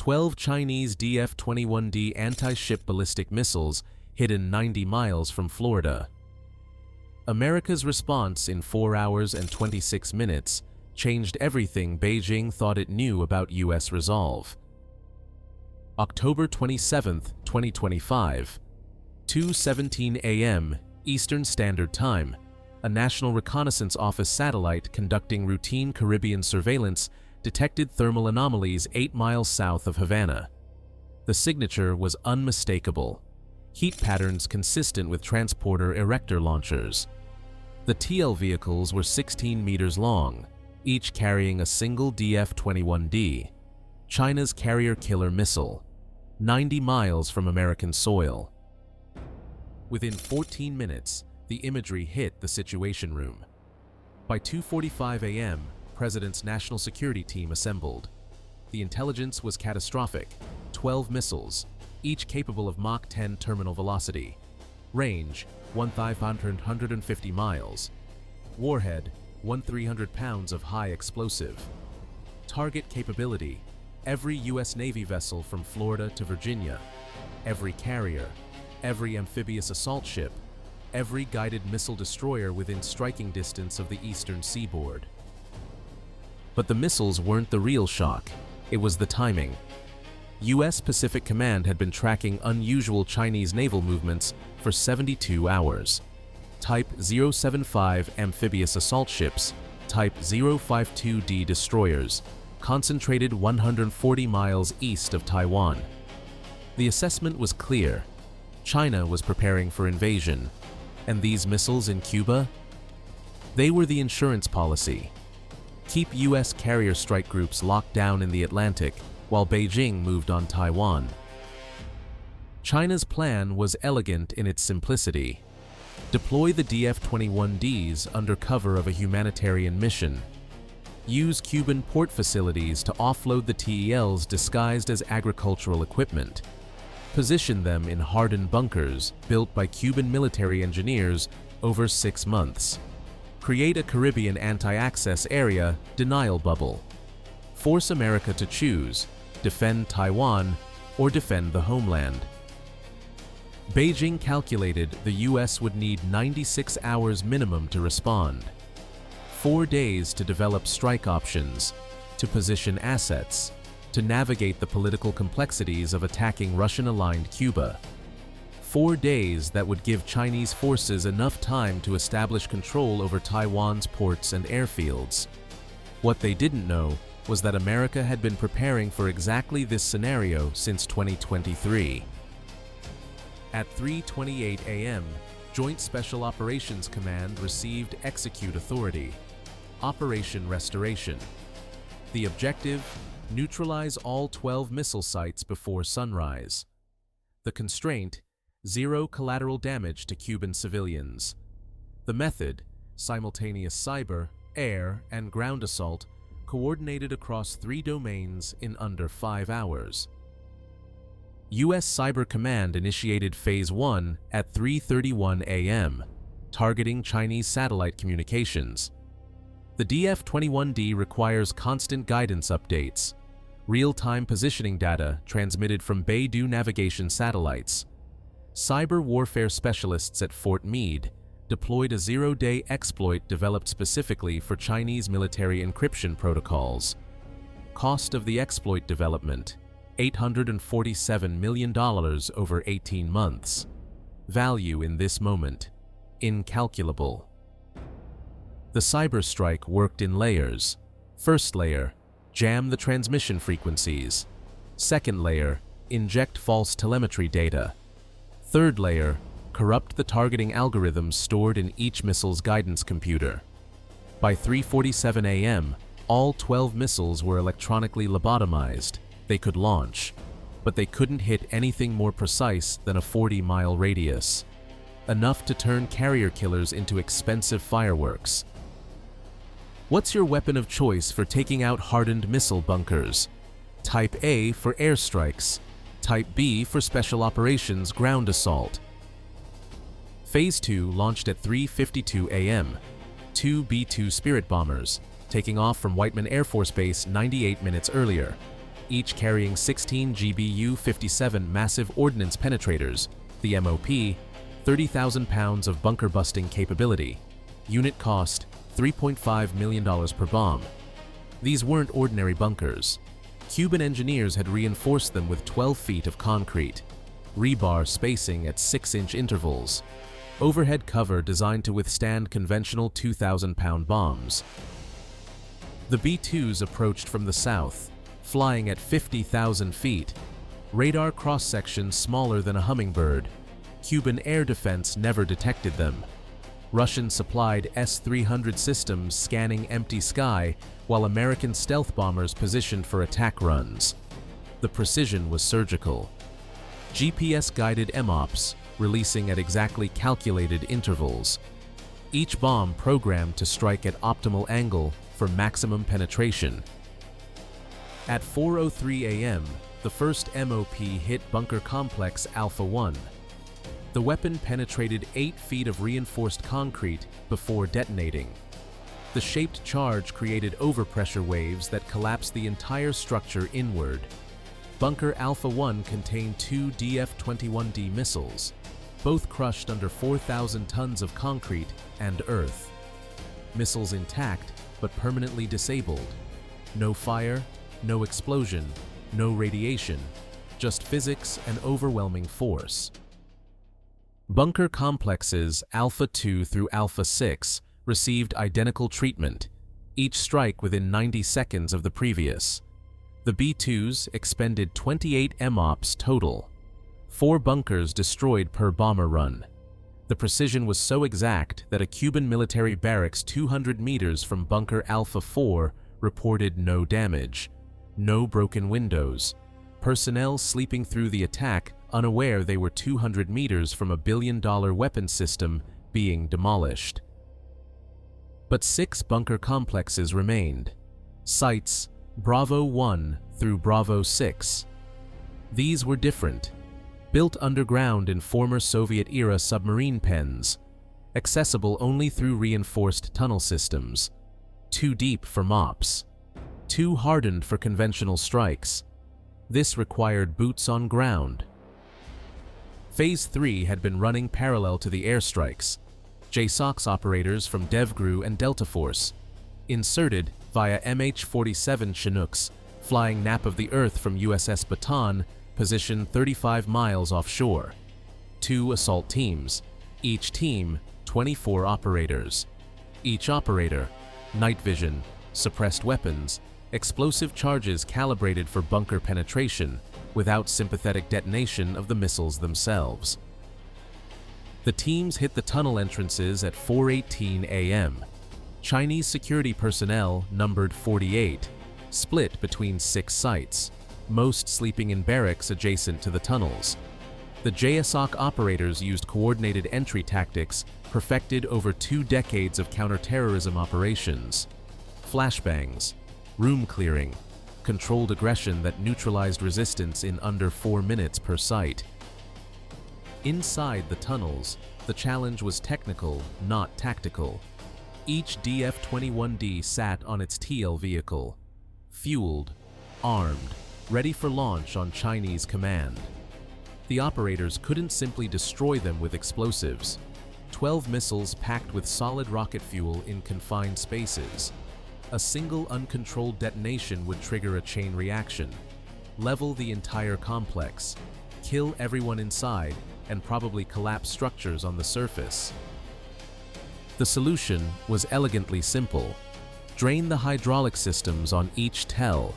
12 Chinese DF-21D anti-ship ballistic missiles hidden 90 miles from Florida. America's response in 4 hours and 26 minutes changed everything Beijing thought it knew about U.S. resolve. October 27, 2025, 2:17 a.m. Eastern Standard Time, a National Reconnaissance Office satellite conducting routine Caribbean surveillance detected thermal anomalies 8 miles south of Havana. The signature was unmistakable, heat patterns consistent with transporter erector launchers. The TL vehicles were 16 meters long, each carrying a single DF-21D, China's carrier-killer missile, 90 miles from American soil. Within 14 minutes, the imagery hit the Situation Room. By 2:45 a.m., President's National Security Team assembled. The intelligence was catastrophic: 12 missiles, each capable of Mach 10 terminal velocity. Range: 1,550 miles. Warhead: 1,300 pounds of high explosive. Target capability: every U.S. Navy vessel from Florida to Virginia, every carrier, every amphibious assault ship, every guided missile destroyer within striking distance of the eastern seaboard. But the missiles weren't the real shock, it was the timing. U.S. Pacific Command had been tracking unusual Chinese naval movements for 72 hours. Type 075 amphibious assault ships, Type 052D destroyers, concentrated 140 miles east of Taiwan. The assessment was clear: China was preparing for invasion, and these missiles in Cuba? They were the insurance policy. Keep U.S. carrier strike groups locked down in the Atlantic while Beijing moved on Taiwan. China's plan was elegant in its simplicity. Deploy the DF-21Ds under cover of a humanitarian mission. Use Cuban port facilities to offload the TELs disguised as agricultural equipment. Position them in hardened bunkers built by Cuban military engineers over 6 months. Create a Caribbean anti-access area denial bubble. Force America to choose: defend Taiwan or defend the homeland. Beijing calculated the U.S. would need 96 hours minimum to respond. 4 days to develop strike options, to position assets, to navigate the political complexities of attacking Russian-aligned Cuba. 4 days that would give Chinese forces enough time to establish control over Taiwan's ports and airfields. What they didn't know was that America had been preparing for exactly this scenario since 2023. At 3:28 a.m., Joint Special Operations Command received execute authority. Operation Restoration. The objective: neutralize all 12 missile sites before sunrise. The constraint: zero collateral damage to Cuban civilians. The method: simultaneous cyber, air, and ground assault coordinated across 3 domains in under 5 hours. U.S. Cyber Command initiated Phase 1 at 3:31 a.m., targeting Chinese satellite communications. The DF-21D requires constant guidance updates, real-time positioning data transmitted from Beidou navigation satellites. Cyber warfare specialists at Fort Meade deployed a zero-day exploit developed specifically for Chinese military encryption protocols. Cost of the exploit development: $847 million over 18 months. Value in this moment: incalculable. The cyber strike worked in layers. First layer: jam the transmission frequencies. Second layer: inject false telemetry data. Third layer: corrupt the targeting algorithms stored in each missile's guidance computer. By 3:47 a.m., all 12 missiles were electronically lobotomized. They could launch, but they couldn't hit anything more precise than a 40-mile radius, enough to turn carrier killers into expensive fireworks. What's your weapon of choice for taking out hardened missile bunkers? Type A for airstrikes, Type B for special operations ground assault. Phase 2 launched at 3:52 a.m. 2 B-2 Spirit bombers, taking off from Whiteman Air Force Base 98 minutes earlier. each carrying 16 GBU-57 massive ordnance penetrators, the MOP, 30,000 pounds of bunker-busting capability. Unit cost, $3.5 million per bomb. These weren't ordinary bunkers. Cuban engineers had reinforced them with 12 feet of concrete, rebar spacing at 6-inch intervals, overhead cover designed to withstand conventional 2,000-pound bombs. The B-2s approached from the south, flying at 50,000 feet, radar cross-section smaller than a hummingbird. Cuban air defense never detected them. Russian-supplied S-300 systems scanning empty sky, while American stealth bombers positioned for attack runs. The precision was surgical. GPS-guided MOPs, releasing at exactly calculated intervals. Each bomb programmed to strike at optimal angle for maximum penetration. At 4:03 a.m., the first MOP hit Bunker Complex Alpha 1. The weapon penetrated 8 feet of reinforced concrete before detonating. The shaped charge created overpressure waves that collapsed the entire structure inward. Bunker Alpha 1 contained 2 DF-21D missiles, both crushed under 4,000 tons of concrete and earth. Missiles intact, but permanently disabled. No fire, no explosion, no radiation, just physics and overwhelming force. Bunker complexes Alpha 2 through Alpha 6 received identical treatment, each strike within 90 seconds of the previous. The B-2s expended 28 MOPs total, 4 bunkers destroyed per bomber run. The precision was so exact that a Cuban military barracks 200 meters from Bunker Alpha 4 reported no damage, no broken windows, personnel sleeping through the attack unaware they were 200 meters from a billion-dollar weapon system being demolished. But 6 bunker complexes remained. Sites Bravo 1 through Bravo 6. These were different, built underground in former Soviet-era submarine pens, accessible only through reinforced tunnel systems, too deep for MOPs, too hardened for conventional strikes. This required boots on ground. Phase 3 had been running parallel to the airstrikes. JSOC operators from DevGru and Delta Force, inserted via MH-47 Chinooks, flying nap of the Earth from USS Bataan, positioned 35 miles offshore. 2 assault teams, each team 24 operators. Each operator, night vision, suppressed weapons, explosive charges calibrated for bunker penetration without sympathetic detonation of the missiles themselves. The teams hit the tunnel entrances at 4:18 a.m. Chinese security personnel numbered 48, split between 6 sites, most sleeping in barracks adjacent to the tunnels. The JSOC operators used coordinated entry tactics perfected over 2 decades of counterterrorism operations. Flashbangs, room clearing, controlled aggression that neutralized resistance in under 4 minutes per site. Inside the tunnels, the challenge was technical, not tactical. Each DF-21D sat on its TL vehicle, fueled, armed, ready for launch on Chinese command. The operators couldn't simply destroy them with explosives. 12 missiles packed with solid rocket fuel in confined spaces. A single uncontrolled detonation would trigger a chain reaction, level the entire complex, kill everyone inside, and probably collapse structures on the surface. The solution was elegantly simple. Drain the hydraulic systems on each TEL.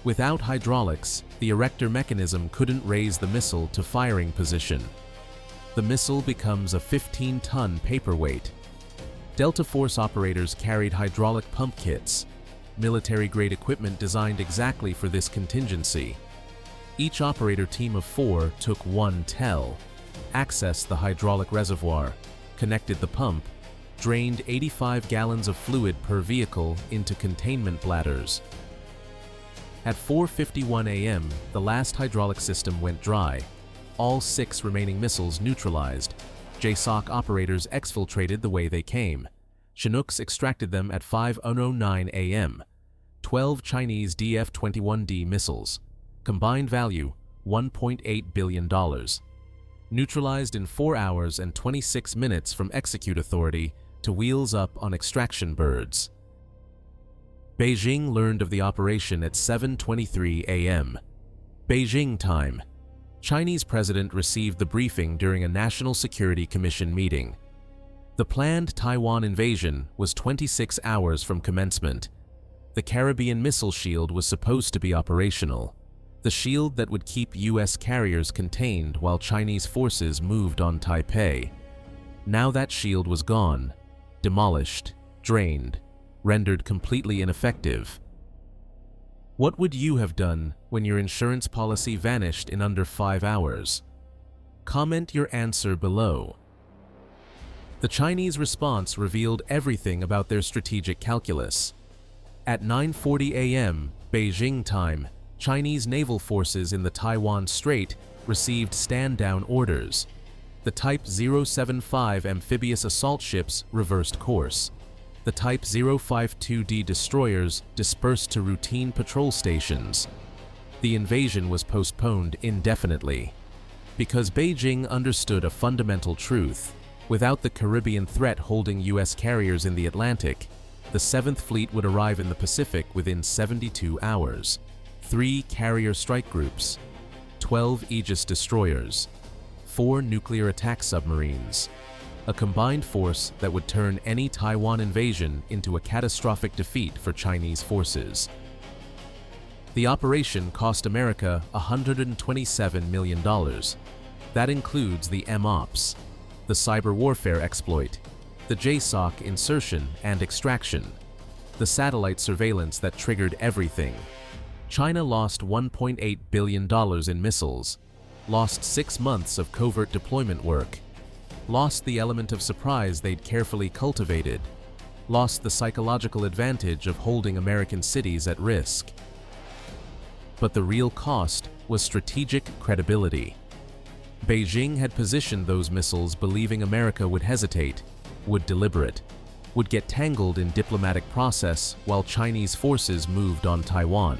Without hydraulics, the erector mechanism couldn't raise the missile to firing position. The missile becomes a 15-ton paperweight. Delta Force operators carried hydraulic pump kits, military-grade equipment designed exactly for this contingency. Each operator team of 4 took 1 TEL, accessed the hydraulic reservoir, connected the pump, drained 85 gallons of fluid per vehicle into containment bladders. At 4:51 a.m., the last hydraulic system went dry. All 6 remaining missiles neutralized. JSOC operators exfiltrated the way they came. Chinooks extracted them at 5:09 a.m. 12 Chinese DF-21D missiles. Combined value, $1.8 billion. Neutralized in 4 hours and 26 minutes from execute authority to wheels up on extraction birds. Beijing learned of the operation at 7:23 a.m. Beijing time. Chinese president received the briefing during a National Security Commission meeting. The planned Taiwan invasion was 26 hours from commencement. The Caribbean missile shield was supposed to be operational, the shield that would keep U.S. carriers contained while Chinese forces moved on Taipei. Now that shield was gone, demolished, drained, rendered completely ineffective. What would you have done when your insurance policy vanished in under 5 hours? Comment your answer below. The Chinese response revealed everything about their strategic calculus. At 9:40 a.m. Beijing time, Chinese naval forces in the Taiwan Strait received stand-down orders. The Type 075 amphibious assault ships reversed course. The Type 052D destroyers dispersed to routine patrol stations. The invasion was postponed indefinitely. Because Beijing understood a fundamental truth: without the Caribbean threat holding U.S. carriers in the Atlantic, the 7th Fleet would arrive in the Pacific within 72 hours. 3 carrier strike groups, 12 Aegis destroyers, 4 nuclear attack submarines. A combined force that would turn any Taiwan invasion into a catastrophic defeat for Chinese forces. The operation cost America $127 million. That includes the MOPS, the cyber warfare exploit, the JSOC insertion and extraction, the satellite surveillance that triggered everything. China lost $1.8 billion in missiles, lost 6 months of covert deployment work, lost the element of surprise they'd carefully cultivated, lost the psychological advantage of holding American cities at risk. But the real cost was strategic credibility. Beijing had positioned those missiles believing America would hesitate, would deliberate, would get tangled in diplomatic process while Chinese forces moved on Taiwan.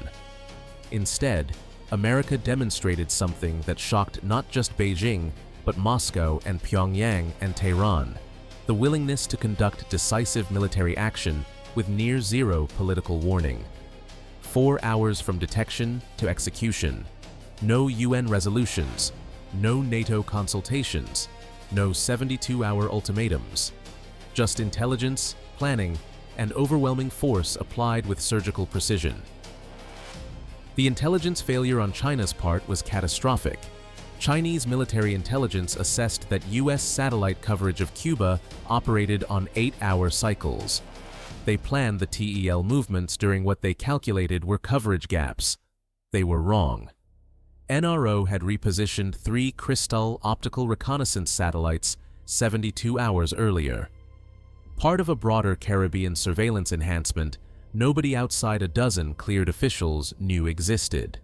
Instead, America demonstrated something that shocked not just Beijing, but Moscow and Pyongyang and Tehran: the willingness to conduct decisive military action with near-zero political warning. 4 hours from detection to execution. No UN resolutions, no NATO consultations, no 72-hour ultimatums. Just intelligence, planning, and overwhelming force applied with surgical precision. The intelligence failure on China's part was catastrophic. Chinese military intelligence assessed that U.S. satellite coverage of Cuba operated on 8-hour cycles. They planned the TEL movements during what they calculated were coverage gaps. They were wrong. NRO had repositioned 3 Crystal optical reconnaissance satellites 72 hours earlier. Part of a broader Caribbean surveillance enhancement nobody outside a dozen cleared officials knew existed.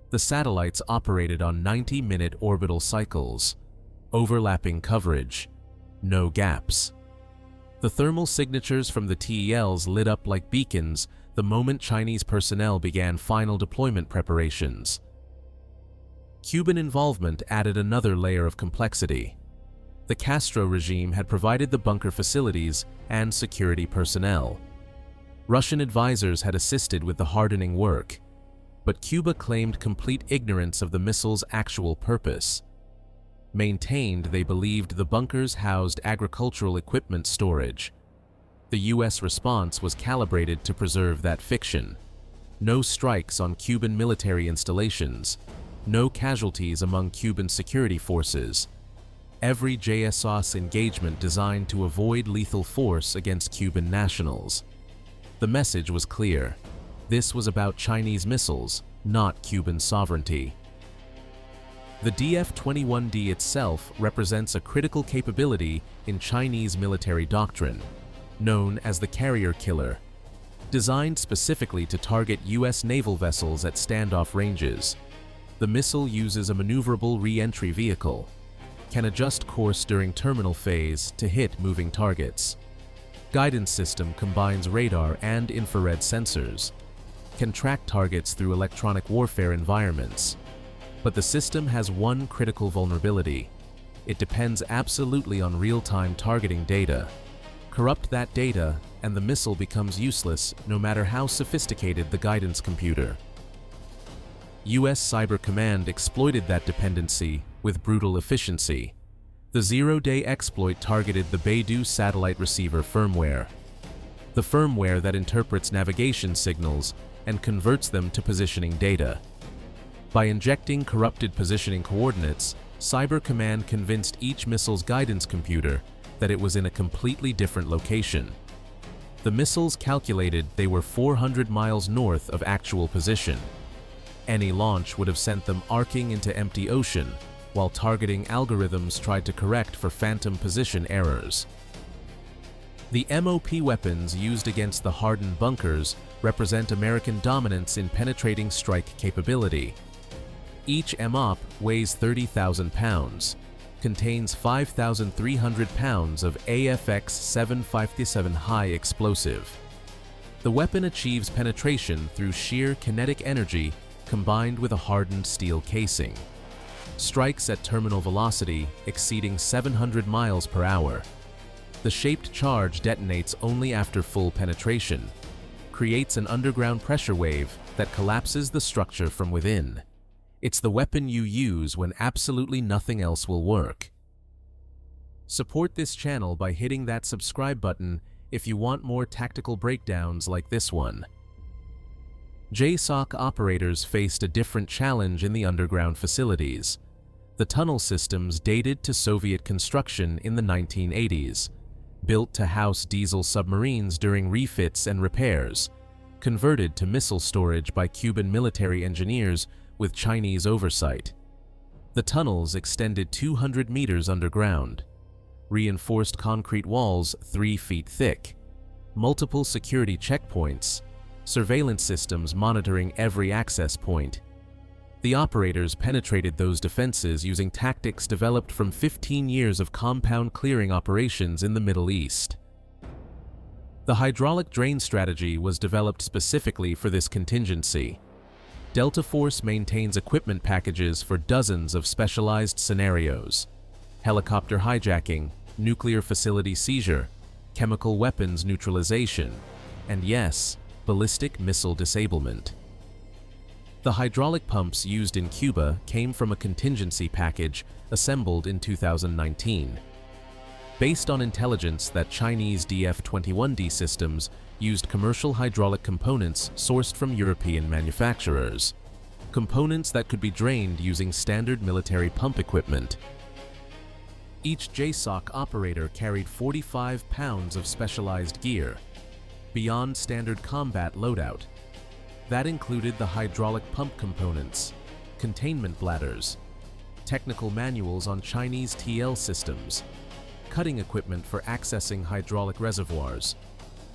The satellites operated on 90-minute orbital cycles, overlapping coverage, no gaps. The thermal signatures from the TELs lit up like beacons the moment Chinese personnel began final deployment preparations. Cuban involvement added another layer of complexity. The Castro regime had provided the bunker facilities and security personnel. Russian advisors had assisted with the hardening work, but Cuba claimed complete ignorance of the missile's actual purpose. Maintained they believed the bunkers housed agricultural equipment storage. The U.S. response was calibrated to preserve that fiction. No strikes on Cuban military installations, no casualties among Cuban security forces. Every JSOC engagement designed to avoid lethal force against Cuban nationals. The message was clear. This was about Chinese missiles, not Cuban sovereignty. The DF-21D itself represents a critical capability in Chinese military doctrine, known as the carrier killer. Designed specifically to target U.S. naval vessels at standoff ranges, the missile uses a maneuverable re-entry vehicle, can adjust course during terminal phase to hit moving targets. Guidance system combines radar and infrared sensors. can track targets through electronic warfare environments. But the system has one critical vulnerability. It depends absolutely on real-time targeting data. Corrupt that data, and the missile becomes useless no matter how sophisticated the guidance computer. US Cyber Command exploited that dependency with brutal efficiency. The zero-day exploit targeted the Beidou satellite receiver firmware, the firmware that interprets navigation signals and converts them to positioning data. By injecting corrupted positioning coordinates, Cyber Command convinced each missile's guidance computer that it was in a completely different location. The missiles calculated they were 400 miles north of actual position. Any launch would have sent them arcing into empty ocean, while targeting algorithms tried to correct for phantom position errors. The MOP weapons used against the hardened bunkers represent American dominance in penetrating strike capability. Each MOP weighs 30,000 pounds, contains 5,300 pounds of AFX 757 high explosive. The weapon achieves penetration through sheer kinetic energy combined with a hardened steel casing. Strikes at terminal velocity exceeding 700 miles per hour. The shaped charge detonates only after full penetration, creates an underground pressure wave that collapses the structure from within. It's the weapon you use when absolutely nothing else will work. Support this channel by hitting that subscribe button if you want more tactical breakdowns like this one. JSOC operators faced a different challenge in the underground facilities. The tunnel systems dated to Soviet construction in the 1980s, built to house diesel submarines during refits and repairs, converted to missile storage by Cuban military engineers with Chinese oversight. The tunnels extended 200 meters underground, reinforced concrete walls 3 feet thick, multiple security checkpoints, surveillance systems monitoring every access point. The operators penetrated those defenses using tactics developed from 15 years of compound clearing operations in the Middle East. The hydraulic drain strategy was developed specifically for this contingency. Delta Force maintains equipment packages for dozens of specialized scenarios: helicopter hijacking, nuclear facility seizure, chemical weapons neutralization, and yes, ballistic missile disablement. The hydraulic pumps used in CUBA came from a contingency package assembled in 2019. Based on intelligence that Chinese DF-21D systems used commercial hydraulic components sourced from European manufacturers, components that could be drained using standard military pump equipment. Each JSOC operator carried 45 pounds of specialized gear, beyond standard combat loadout. That included the hydraulic pump components, containment bladders, technical manuals on Chinese TL systems, cutting equipment for accessing hydraulic reservoirs,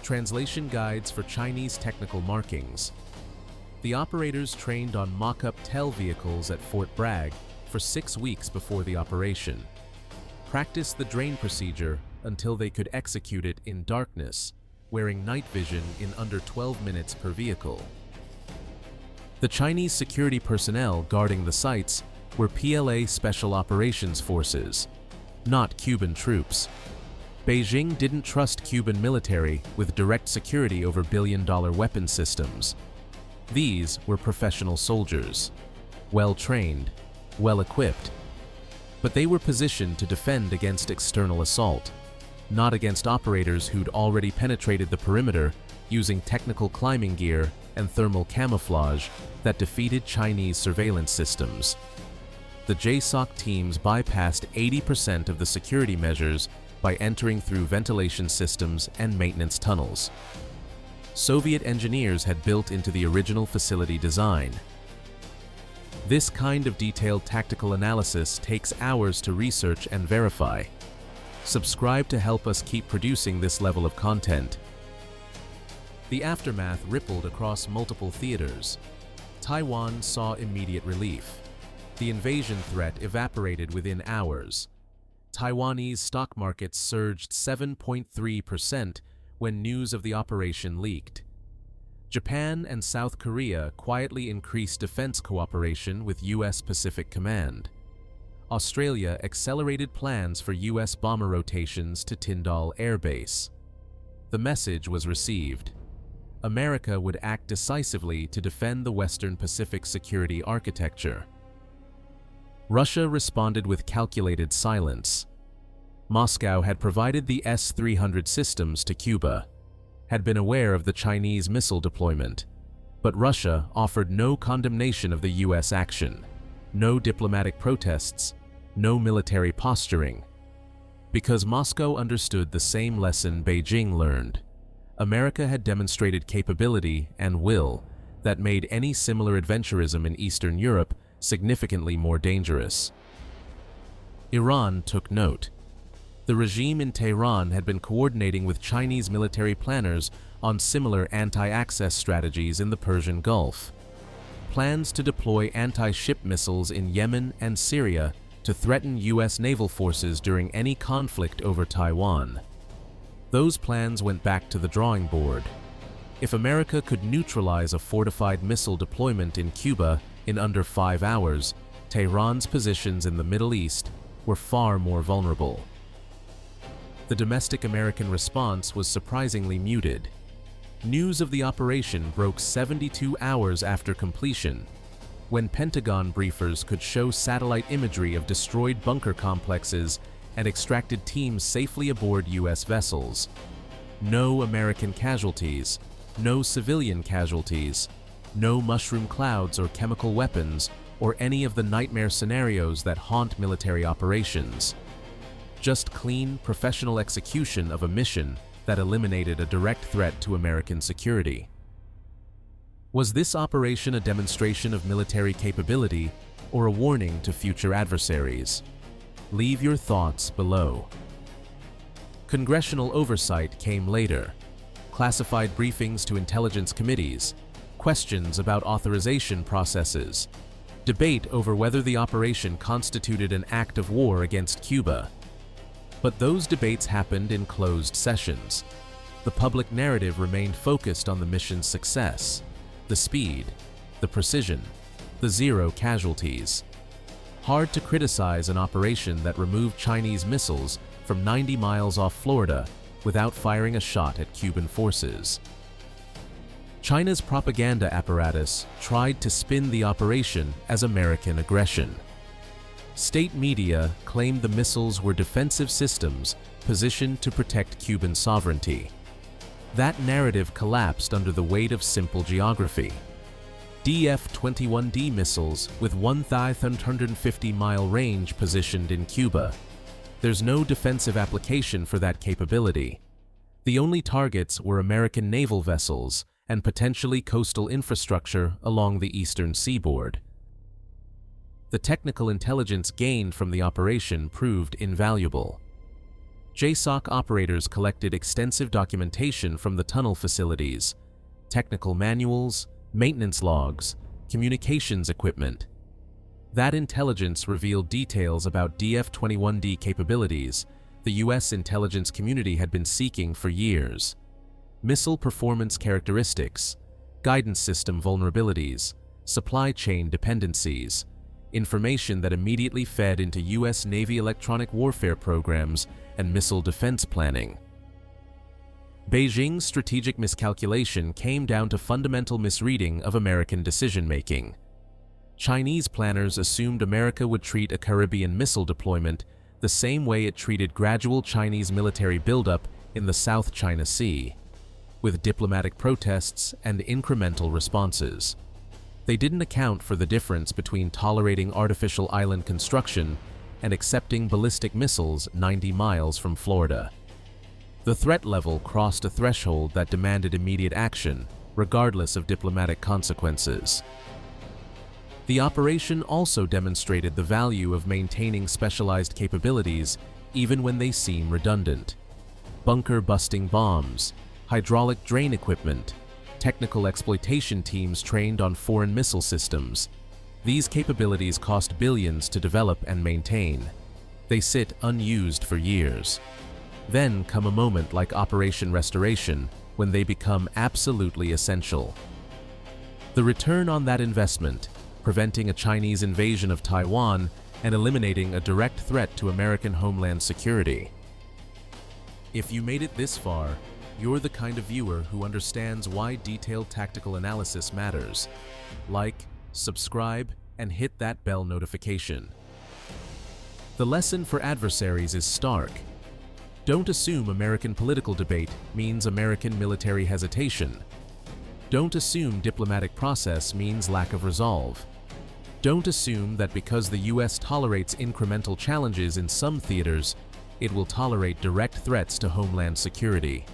translation guides for Chinese technical markings. The operators trained on mock-up TEL vehicles at Fort Bragg for 6 weeks before the operation, practiced the drain procedure until they could execute it in darkness, wearing night vision in under 12 minutes per vehicle. The Chinese security personnel guarding the sites were PLA Special Operations Forces, not Cuban troops. Beijing didn't trust Cuban military with direct security over billion-dollar weapon systems. These were professional soldiers, well-trained, well-equipped, but they were positioned to defend against external assault, not against operators who'd already penetrated the perimeter using technical climbing gear and thermal camouflage that defeated Chinese surveillance systems. The JSOC teams bypassed 80% of the security measures by entering through ventilation systems and maintenance tunnels. Soviet engineers had built into the original facility design. This kind of detailed tactical analysis takes hours to research and verify. Subscribe to help us keep producing this level of content. The aftermath rippled across multiple theaters. Taiwan saw immediate relief. The invasion threat evaporated within hours. Taiwanese stock markets surged 7.3% when news of the operation leaked. Japan and South Korea quietly increased defense cooperation with U.S. Pacific Command. Australia accelerated plans for U.S. bomber rotations to Tyndall Air Base. The message was received. America would act decisively to defend the Western Pacific security architecture. Russia responded with calculated silence. Moscow had provided the S-300 systems to Cuba, had been aware of the Chinese missile deployment, but Russia offered no condemnation of the U.S. action, no diplomatic protests, no military posturing. Because Moscow understood the same lesson Beijing learned. America had demonstrated capability and will that made any similar adventurism in Eastern Europe significantly more dangerous. Iran took note. The regime in Tehran had been coordinating with Chinese military planners on similar anti-access strategies in the Persian Gulf. Plans to deploy anti-ship missiles in Yemen and Syria to threaten U.S. naval forces during any conflict over Taiwan. Those plans went back to the drawing board. If America could neutralize a fortified missile deployment in Cuba in under 5 hours, Tehran's positions in the Middle East were far more vulnerable. The domestic American response was surprisingly muted. News of the operation broke 72 hours after completion, when Pentagon briefers could show satellite imagery of destroyed bunker complexes and extracted teams safely aboard U.S. vessels. No American casualties, no civilian casualties, no mushroom clouds or chemical weapons, or any of the nightmare scenarios that haunt military operations. Just clean, professional execution of a mission that eliminated a direct threat to American security. Was this operation a demonstration of military capability or a warning to future adversaries? Leave your thoughts below. Congressional oversight came later. Classified briefings to intelligence committees, questions about authorization processes, debate over whether the operation constituted an act of war against Cuba. But those debates happened in closed sessions. The public narrative remained focused on the mission's success, the speed, the precision, the zero casualties. Hard to criticize an operation that removed Chinese missiles from 90 miles off Florida without firing a shot at Cuban forces. China's propaganda apparatus tried to spin the operation as American aggression. State media claimed the missiles were defensive systems positioned to protect Cuban sovereignty. That narrative collapsed under the weight of simple geography. DF-21D missiles with 1,350-mile range positioned in Cuba. There's no defensive application for that capability. The only targets were American naval vessels and potentially coastal infrastructure along the eastern seaboard. The technical intelligence gained from the operation proved invaluable. JSOC operators collected extensive documentation from the tunnel facilities, technical manuals, maintenance logs, communications equipment. That intelligence revealed details about DF-21D capabilities the U.S. intelligence community had been seeking for years. Missile performance characteristics, guidance system vulnerabilities, supply chain dependencies, information that immediately fed into U.S. Navy electronic warfare programs and missile defense planning. Beijing's strategic miscalculation came down to fundamental misreading of American decision-making. Chinese planners assumed America would treat a Caribbean missile deployment the same way it treated gradual Chinese military buildup in the South China Sea, with diplomatic protests and incremental responses. They didn't account for the difference between tolerating artificial island construction and accepting ballistic missiles 90 miles from Florida. The threat level crossed a threshold that demanded immediate action, regardless of diplomatic consequences. The operation also demonstrated the value of maintaining specialized capabilities even when they seem redundant. Bunker-busting bombs, hydraulic drain equipment, technical exploitation teams trained on foreign missile systems. These capabilities cost billions to develop and maintain. They sit unused for years. Then come a moment like Operation Restoration, when they become absolutely essential. The return on that investment, preventing a Chinese invasion of Taiwan and eliminating a direct threat to American homeland security. If you made it this far, you're the kind of viewer who understands why detailed tactical analysis matters. Like, subscribe, and hit that bell notification. The lesson for adversaries is stark. Don't assume American political debate means American military hesitation. Don't assume diplomatic process means lack of resolve. Don't assume that because the US tolerates incremental challenges in some theaters, it will tolerate direct threats to homeland security.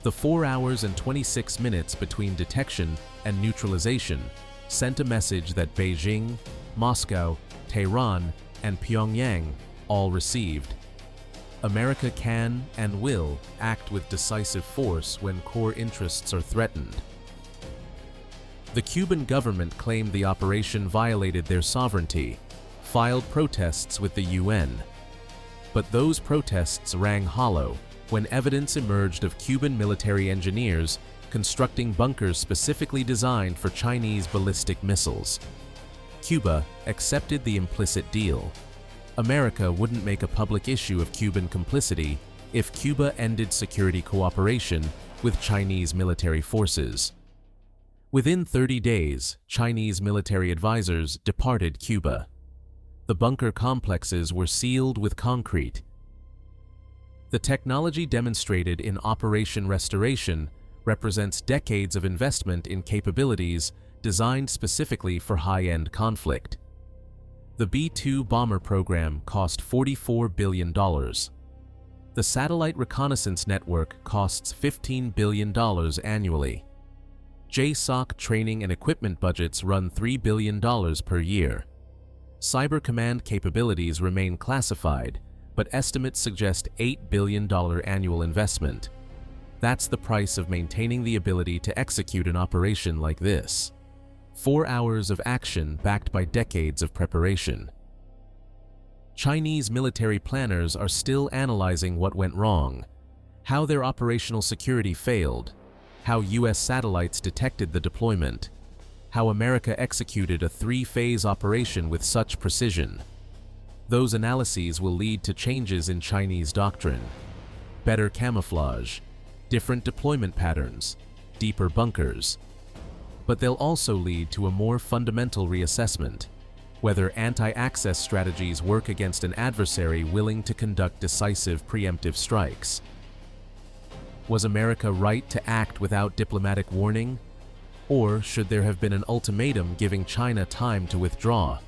The 4 hours and 26 minutes between detection and neutralization sent a message that Beijing, Moscow, Tehran, and Pyongyang all received. America can and will act with decisive force when core interests are threatened. The Cuban government claimed the operation violated their sovereignty, filed protests with the UN. But those protests rang hollow when evidence emerged of Cuban military engineers constructing bunkers specifically designed for Chinese ballistic missiles. Cuba accepted the implicit deal. America wouldn't make a public issue of Cuban complicity if Cuba ended security cooperation with Chinese military forces. Within 30 days, Chinese military advisors departed Cuba. The bunker complexes were sealed with concrete. The technology demonstrated in Operation Restoration represents decades of investment in capabilities designed specifically for high-end conflict. The B-2 bomber program cost $44 billion. The satellite reconnaissance network costs $15 billion annually. JSOC training and equipment budgets run $3 billion per year. Cyber command capabilities remain classified, but estimates suggest $8 billion annual investment. That's the price of maintaining the ability to execute an operation like this. 4 hours of action backed by decades of preparation. Chinese military planners are still analyzing what went wrong, how their operational security failed, how US satellites detected the deployment, how America executed a 3-phase operation with such precision. Those analyses will lead to changes in Chinese doctrine. Better camouflage, different deployment patterns, deeper bunkers. But they'll also lead to a more fundamental reassessment, whether anti-access strategies work against an adversary willing to conduct decisive preemptive strikes. Was America right to act without diplomatic warning? Or should there have been an ultimatum giving China time to withdraw?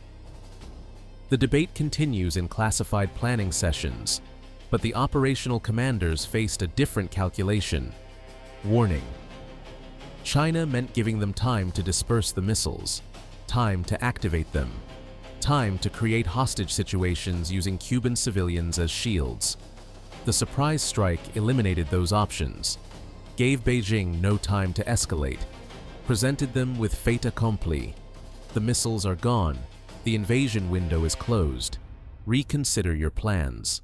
The debate continues in classified planning sessions, but the operational commanders faced a different calculation. Warning. China meant giving them time to disperse the missiles, time to activate them, time to create hostage situations using Cuban civilians as shields. The surprise strike eliminated those options, gave Beijing no time to escalate, presented them with fait accompli. The missiles are gone, the invasion window is closed. Reconsider your plans.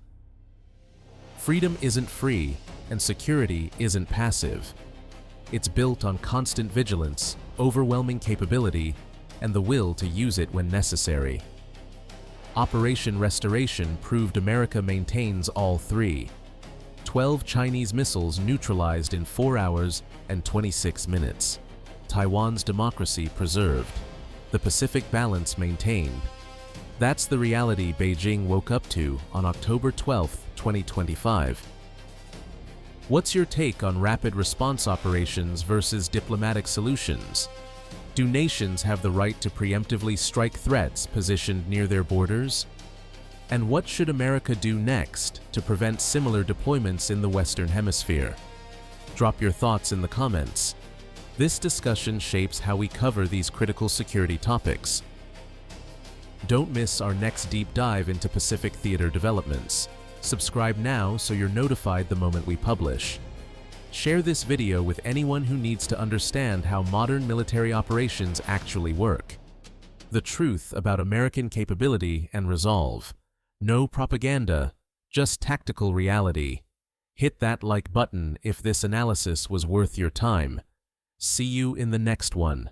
Freedom isn't free, and security isn't passive. It's built on constant vigilance, overwhelming capability, and the will to use it when necessary. Operation Restoration proved America maintains all three. 12 Chinese missiles neutralized in 4 hours and 26 minutes. Taiwan's democracy preserved. The Pacific balance maintained. That's the reality Beijing woke up to on October 12, 2025. What's your take on rapid response operations versus diplomatic solutions? Do nations have the right to preemptively strike threats positioned near their borders? And what should America do next to prevent similar deployments in the Western Hemisphere? Drop your thoughts in the comments. This discussion shapes how we cover these critical security topics. Don't miss our next deep dive into Pacific theater developments. Subscribe now so you're notified the moment we publish. Share this video with anyone who needs to understand how modern military operations actually work. The truth about American capability and resolve. No propaganda, just tactical reality. Hit that like button if this analysis was worth your time. See you in the next one.